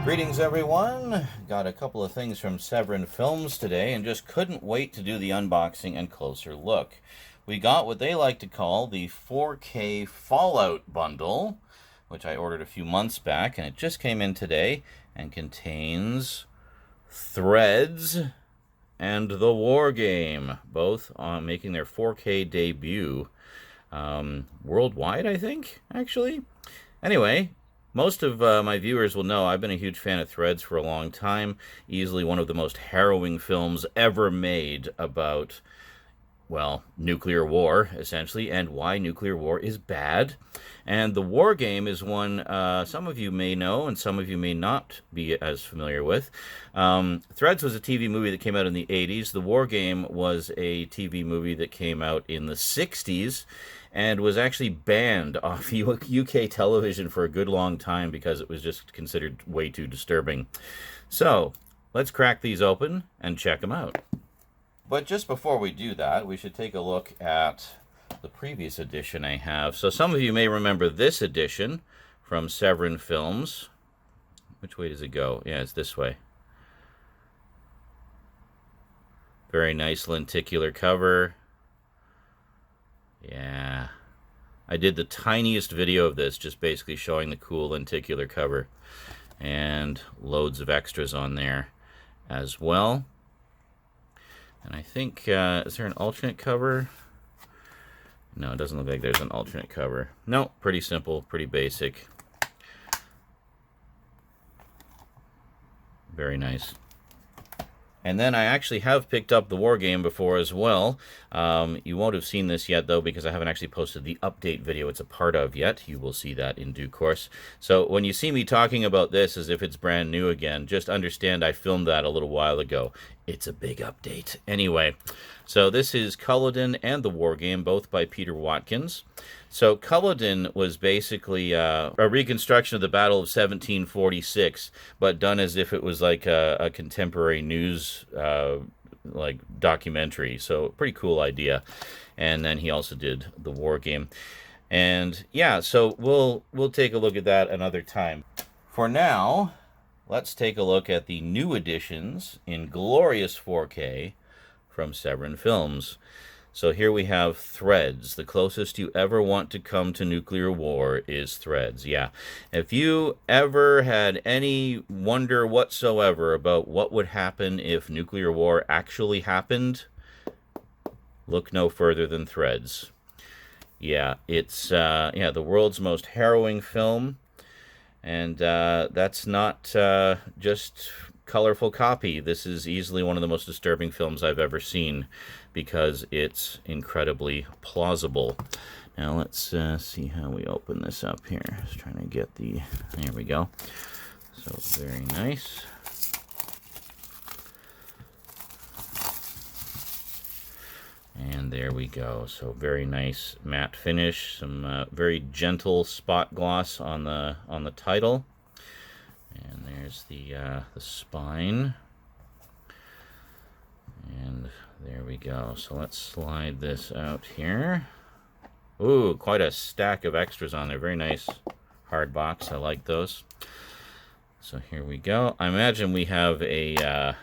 Greetings, everyone. Got a couple of things from Severin Films today and just couldn't wait to do the unboxing and closer look. We got what they like to call the 4K Fallout bundle, which I ordered a few months back, and it just came in today and contains Threads and the War Game, both making their 4K debut worldwide, I think, actually. Anyway, most of my viewers will know I've been a huge fan of Threads for a long time. Easily one of the most harrowing films ever made about, well, nuclear war, essentially, and why nuclear war is bad. And the War Game is one some of you may know and some of you may not be as familiar with. Threads was a TV movie that came out in the 80s. The War Game was a TV movie that came out in the 60s. And was actually banned off UK television for a good long time because it was just considered way too disturbing. So, let's crack these open and check them out. But just before we do that, we should take a look at the previous edition I have. So some of you may remember this edition from Severin Films. Which way does it go? Yeah, it's this way. Very nice lenticular cover. Yeah, I did the tiniest video of this, just basically showing the cool lenticular cover, and loads of extras on there as well. And I think, is there an alternate cover? No, it doesn't look like there's an alternate cover. No, pretty simple, pretty basic. Very nice. And then I actually have picked up the War Game before as well. You won't have seen this yet, though, because I haven't actually posted the update video it's a part of yet. You will see that in due course. So when you see me talking about this as if it's brand new again, just understand I filmed that a little while ago. It's a big update. Anyway, so this is Culloden and the War Game, both by Peter Watkins. So Culloden was basically a reconstruction of the Battle of 1746, but done as if it was like a contemporary news like documentary. So pretty cool idea. And then he also did the War Game. And yeah, so we'll take a look at that another time. For now, let's take a look at the new editions in glorious 4K from Severin Films. So here we have Threads. The closest you ever want to come to nuclear war is Threads. Yeah. If you ever had any wonder whatsoever about what would happen if nuclear war actually happened, look no further than Threads. Yeah, it's the world's most harrowing film. And that's not just colorful copy. This is easily one of the most disturbing films I've ever seen because it's incredibly plausible. Now let's see how we open this up here. Just trying to get the... There we go. So very nice. And there we go. So very nice matte finish. Some very gentle spot gloss on the title. And there's the spine. And there we go. So let's slide this out here. Ooh, quite a stack of extras on there. Very nice hard box. I like those. So here we go. I imagine we have a...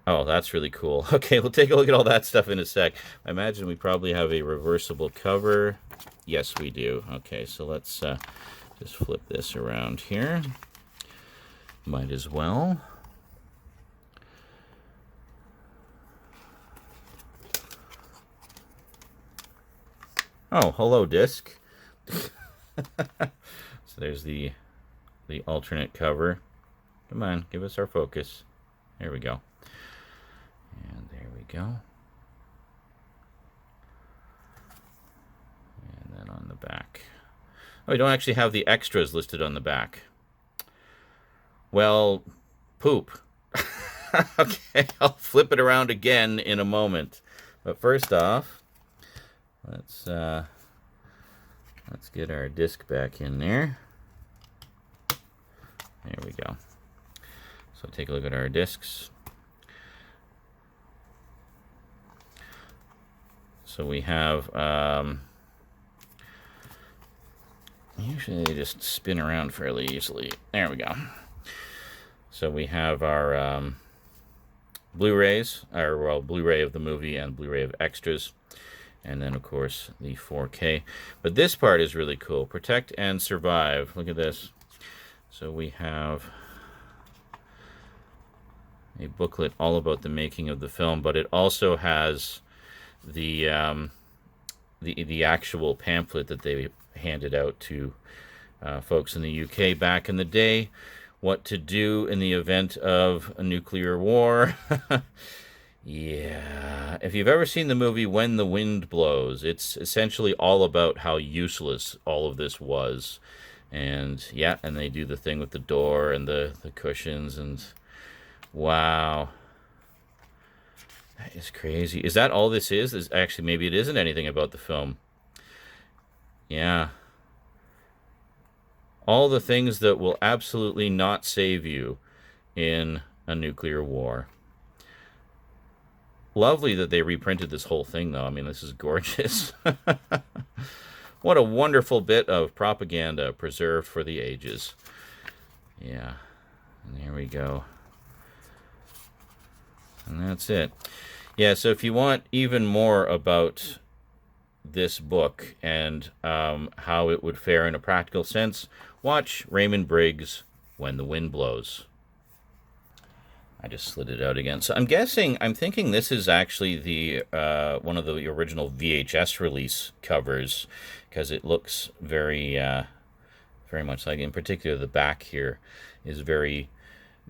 Oh, that's really cool. Okay, we'll take a look at all that stuff in a sec. I imagine we probably have a reversible cover. Yes, we do. Okay, so let's just flip this around here. Might as well. Oh, hello, disc. So there's the alternate cover. Come on, give us our focus. There we go. And there we go. And then on the back. Oh, we don't actually have the extras listed on the back. Well, poop. Okay, I'll flip it around again in a moment. But first off, let's get our disc back in there. There we go. So take a look at our discs. So we have, usually they just spin around fairly easily. There we go. So we have our Blu-rays, or well, Blu-ray of the movie and Blu-ray of extras. And then, of course, the 4K. But this part is really cool. Protect and survive. Look at this. So we have a booklet all about the making of the film, but it also has the actual pamphlet that they handed out to folks in the UK back in the day. What to do in the event of a nuclear war. Yeah. If you've ever seen the movie When the Wind Blows, it's essentially all about how useless all of this was. And yeah, and they do the thing with the door and the cushions, and wow. That is crazy. Is that all this is? Actually, maybe it isn't anything about the film. Yeah. All the things that will absolutely not save you in a nuclear war. Lovely that they reprinted this whole thing, though. I mean, this is gorgeous. What a wonderful bit of propaganda preserved for the ages. Yeah. And there we go. And that's it. Yeah, so if you want even more about this book and how it would fare in a practical sense, watch Raymond Briggs' When the Wind Blows. I just slid it out again. So I'm thinking this is actually the one of the original VHS release covers, because it looks very, very much like, in particular, the back here is very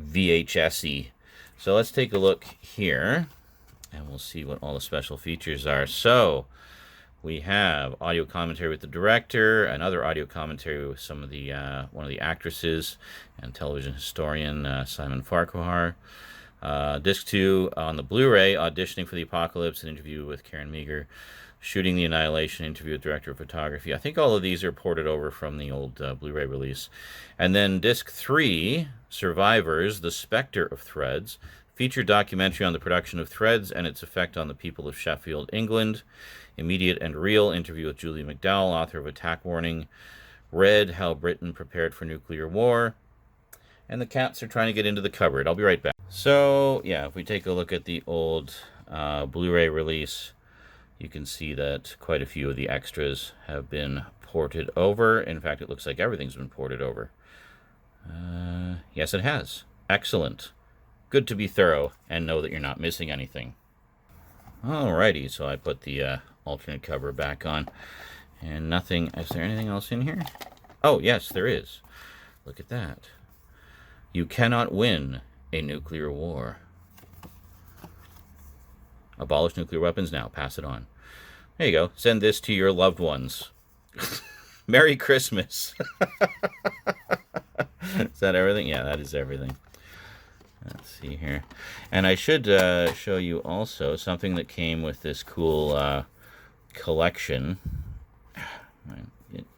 VHS-y. So let's take a look here, and we'll see what all the special features are. So we have audio commentary with the director, another audio commentary with some of the one of the actresses and television historian Simon Farquhar. Disc 2 on the Blu-ray, auditioning for the Apocalypse, an interview with Karen Meager, shooting the Annihilation, interview with director of photography. I think all of these are ported over from the old Blu-ray release. And then Disc 3, Survivors, The Spectre of Threads, featured documentary on the production of Threads and its effect on the people of Sheffield, England. Immediate and Real, interview with Julie McDowell, author of Attack Warning. Red, How Britain Prepared for Nuclear War. And the cats are trying to get into the cupboard. I'll be right back. So, yeah, if we take a look at the old Blu-ray release, you can see that quite a few of the extras have been ported over. In fact, it looks like everything's been ported over. Yes, it has. Excellent. Good to be thorough and know that you're not missing anything. Alrighty, so I put the alternate cover back on. And nothing... Is there anything else in here? Oh, yes, there is. Look at that. You cannot win a nuclear war. Abolish nuclear weapons now. Pass it on. There you go. Send this to your loved ones. Merry Christmas. Is that everything? Yeah, that is everything. Let's see here. And I should show you also something that came with this cool collection.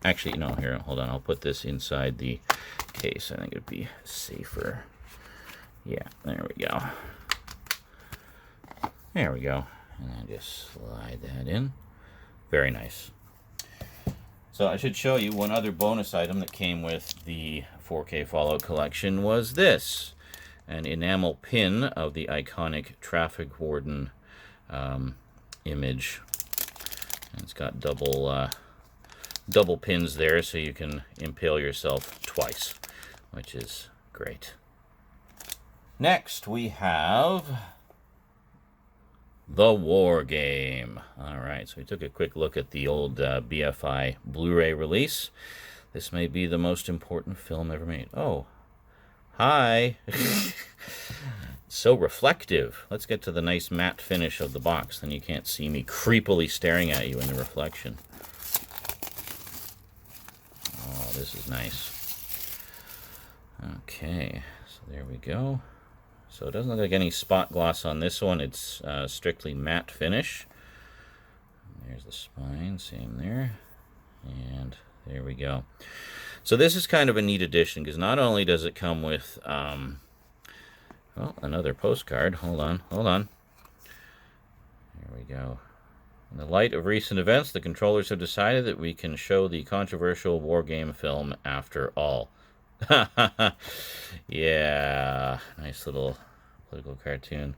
Actually, no, here, hold on. I'll put this inside the case. I think it'd be safer. Yeah, there we go. There we go. And then just slide that in. Very nice. So I should show you one other bonus item that came with the 4K Fallout collection was this. An enamel pin of the iconic traffic warden image. And it's got double pins there so you can impale yourself twice, which is great. Next we have The War Game. Alright, so we took a quick look at the old BFI Blu-ray release. This may be the most important film ever made. Oh, hi. So reflective. Let's get to the nice matte finish of the box, then you can't see me creepily staring at you in the reflection. Oh, this is nice. Okay, so there we go. So it doesn't look like any spot gloss on this one. It's strictly matte finish. There's the spine, same there. And there we go. So this is kind of a neat addition, because not only does it come with, well, another postcard. Hold on. There we go. In the light of recent events, the controllers have decided that we can show the controversial war game film after all. Yeah, nice little political cartoon.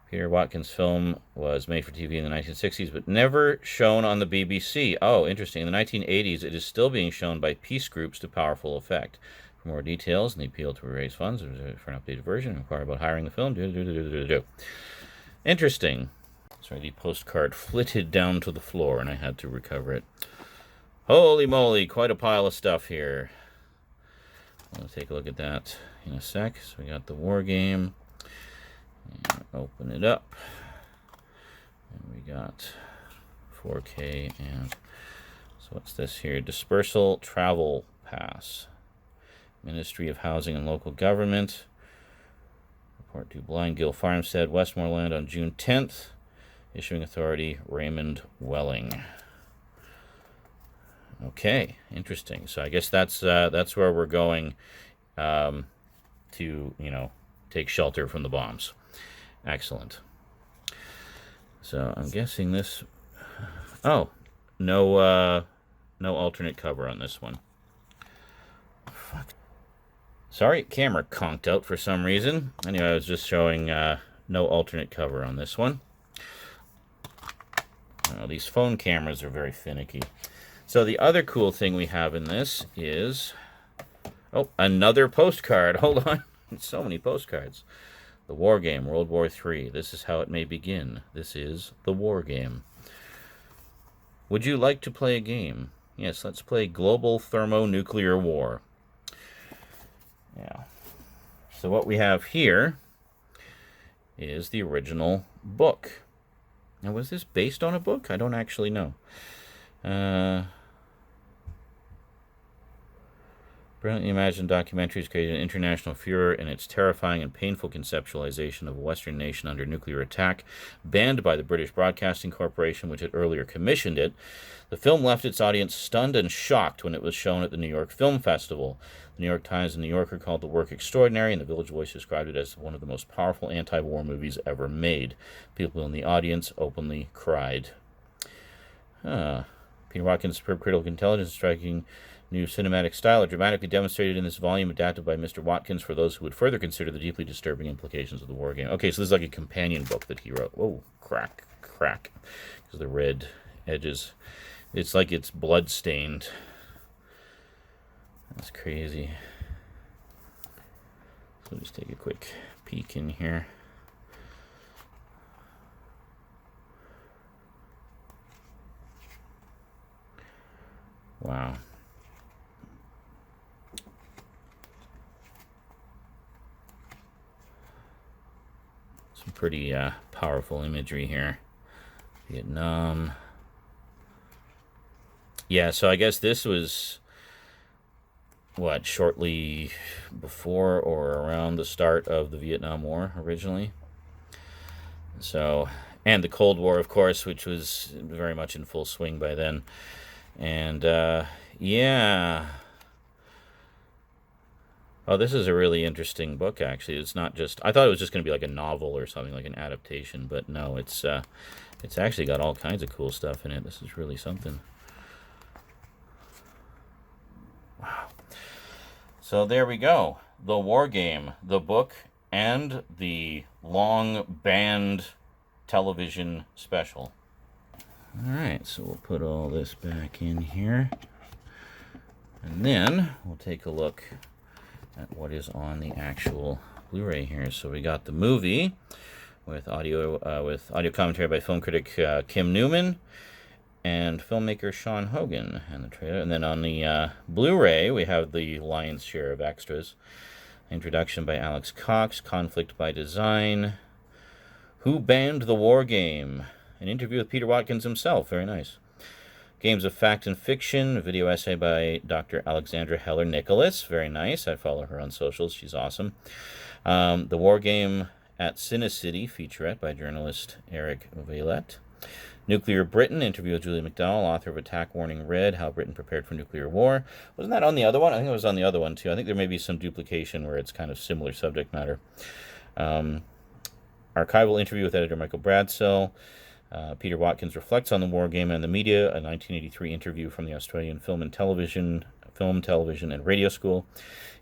Peter Watkins' film was made for TV in the 1960s, but never shown on the BBC. Oh, interesting. In the 1980s, it is still being shown by peace groups to powerful effect. For more details and the appeal to raise funds for an updated version, inquire about hiring the film. Interesting. Sorry, the postcard flitted down to the floor, and I had to recover it. Holy moly, quite a pile of stuff here. I'll take a look at that in a sec. So we got the war game. And open it up. And we got 4K and so what's this here? Dispersal Travel Pass. Ministry of Housing and Local Government. Report to Blind Gill Farmstead, Westmoreland on June 10th. Issuing authority, Raymond Welling. Okay, interesting. So I guess that's where we're going to, take shelter from the bombs. Excellent. So I'm guessing this... Oh, no alternate cover on this one. Fuck. Sorry, camera conked out for some reason. Anyway, I was just showing no alternate cover on this one. These phone cameras are very finicky. So the other cool thing we have in this is... Oh, another postcard. Hold on. So many postcards. The War Game, World War III. This is how it may begin. This is the War Game. Would you like to play a game? Yes, let's play Global Thermonuclear War. Yeah. So what we have here is the original book. Now, was this based on a book? I don't actually know. Brilliantly imagined documentaries created an international furor in its terrifying and painful conceptualization of a Western nation under nuclear attack, banned by the British Broadcasting Corporation, which had earlier commissioned it. The film left its audience stunned and shocked when it was shown at the New York Film Festival. The New York Times and New Yorker called the work extraordinary, and the Village Voice described it as one of the most powerful anti-war movies ever made. People in the audience openly cried. Peter Watkins' superb critical intelligence, striking new cinematic style are dramatically demonstrated in this volume adapted by Mr. Watkins for those who would further consider the deeply disturbing implications of the war game. Okay, so this is like a companion book that he wrote. Oh, crack. Because the red edges. It's like it's blood-stained. That's crazy. So we'll just take a quick peek in here. Wow. Some pretty powerful imagery here. Vietnam. Yeah, so I guess this was, what, shortly before or around the start of the Vietnam War originally. So, and the Cold War, of course, which was very much in full swing by then. And, yeah. Oh, this is a really interesting book, actually. It's not just... I thought it was just going to be like a novel or something, like an adaptation. But no, it's actually got all kinds of cool stuff in it. This is really something. Wow. So there we go. The War Game, the book, and the long band television special. Alright, so we'll put all this back in here. And then we'll take a look at what is on the actual Blu-ray here. So we got the movie with audio commentary by film critic Kim Newman and filmmaker Sean Hogan, and the trailer. And then on the Blu-ray, we have the lion's share of extras. Introduction by Alex Cox, Conflict by Design, Who Banned the War Game? An interview with Peter Watkins himself. Very nice. Games of Fact and Fiction, a video essay by Dr. Alexandra Heller-Nicholas. Very nice. I follow her on socials. She's awesome. The War Game at Cinecity, featurette by journalist Eric Vailette. Nuclear Britain, interview with Julie McDowell, author of Attack Warning Red, How Britain Prepared for Nuclear War. Wasn't that on the other one? I think it was on the other one, too. I think there may be some duplication where it's kind of similar subject matter. Archival interview with editor Michael Bradsell. Peter Watkins reflects on the war game and the media, a 1983 interview from the Australian Film, Television, and Radio School.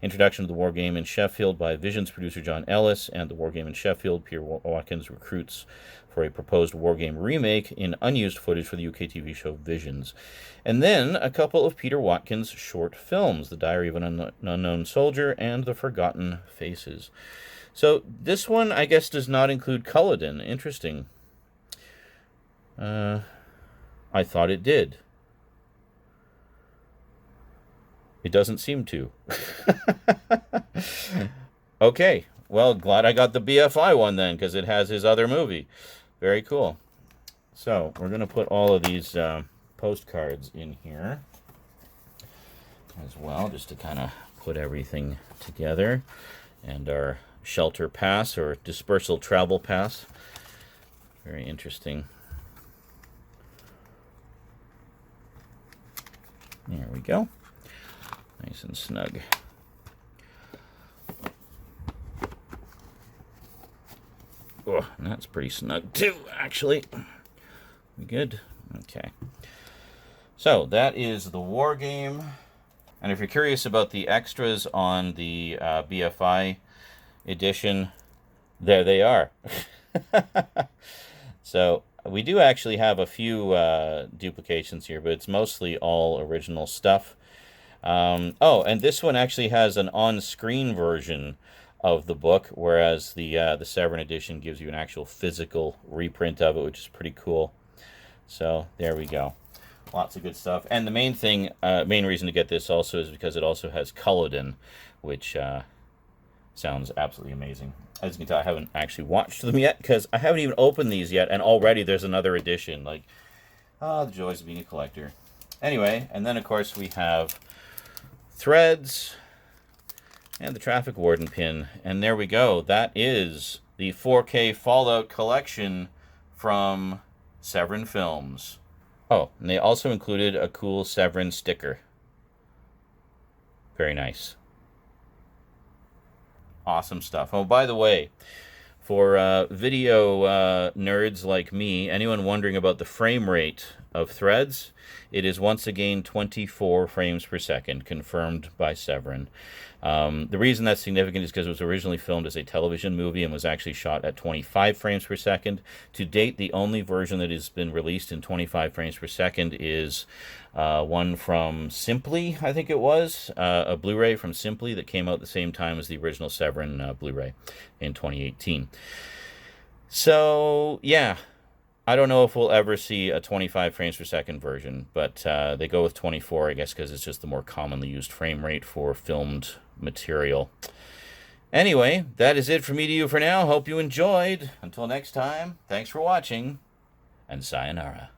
Introduction to the war game in Sheffield by Visions producer John Ellis, and the war game in Sheffield. Peter Watkins recruits for a proposed war game remake in unused footage for the UK TV show Visions. And then a couple of Peter Watkins short films, The Diary of an Unknown Soldier and The Forgotten Faces. So this one, I guess, does not include Culloden. Interesting. I thought it did. It doesn't seem to. Okay, well, glad I got the BFI one then, because it has his other movie. Very cool. So, we're going to put all of these postcards in here as well, just to kind of put everything together. And our shelter pass, or dispersal travel pass. Very interesting. There we go. Nice and snug. Oh, that's pretty snug too, actually. We good? Okay. So, that is the war game. And if you're curious about the extras on the BFI edition, there they are. So, we do actually have a few duplications here, but it's mostly all original stuff. Oh, and this one actually has an on-screen version of the book, whereas the Severin edition gives you an actual physical reprint of it, which is pretty cool. So there we go. Lots of good stuff. And the main reason to get this also is because it also has Culloden, which sounds absolutely amazing. As you can tell, I haven't actually watched them yet, because I haven't even opened these yet, and already there's another edition. Like, the joys of being a collector. Anyway, and then, of course, we have Threads and the Traffic Warden pin. And there we go. That is the 4K Fallout collection from Severin Films. Oh, and they also included a cool Severin sticker. Very nice. Awesome stuff. Oh, by the way, for video nerds like me, anyone wondering about the frame rate of Threads, it is once again 24 frames per second, confirmed by Severin. The reason that's significant is because it was originally filmed as a television movie and was actually shot at 25 frames per second. To date, the only version that has been released in 25 frames per second is one from Simply, I think it was, a Blu-ray from Simply that came out the same time as the original Severin Blu-ray in 2018. So, yeah. I don't know if we'll ever see a 25 frames per second version, but they go with 24, I guess, because it's just the more commonly used frame rate for filmed material. Anyway, that is it from me to you for now. Hope you enjoyed. Until next time, thanks for watching, and sayonara.